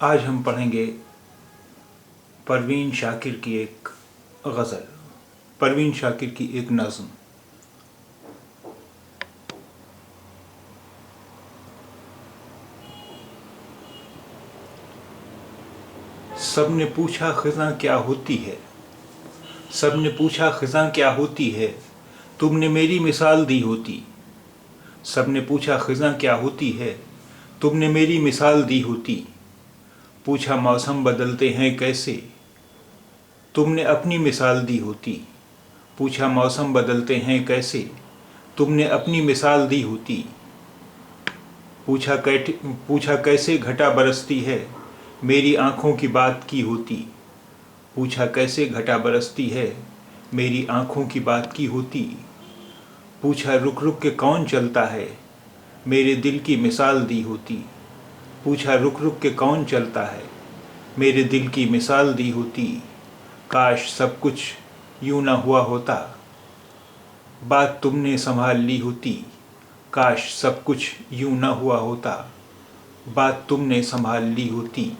आज हम पढ़ेंगे परवीन शाकिर की एक गज़ल, परवीन शाकिर की एक नज़्म। सबने पूछा ख़िज़ां क्या होती है, सबने पूछा ख़िज़ां क्या होती है, तुमने मेरी मिसाल दी होती। सबने पूछा ख़िज़ां क्या होती है, तुमने मेरी मिसाल दी होती। पूछा मौसम बदलते हैं कैसे, तुमने अपनी मिसाल दी होती। पूछा मौसम बदलते हैं कैसे, तुमने अपनी मिसाल दी होती। पूछा कैसे घटा बरसती है, मेरी आँखों की बात की होती। पूछा कैसे घटा बरसती है, मेरी आँखों की बात की होती। पूछा रुक रुक के कौन चलता है, मेरे दिल की मिसाल दी होती। पूछा रुक रुक के कौन चलता है, मेरे दिल की मिसाल दी होती। काश सब कुछ यूं न हुआ होता, बात तुमने संभाल ली होती। काश सब कुछ यूं न हुआ होता, बात तुमने संभाल ली होती।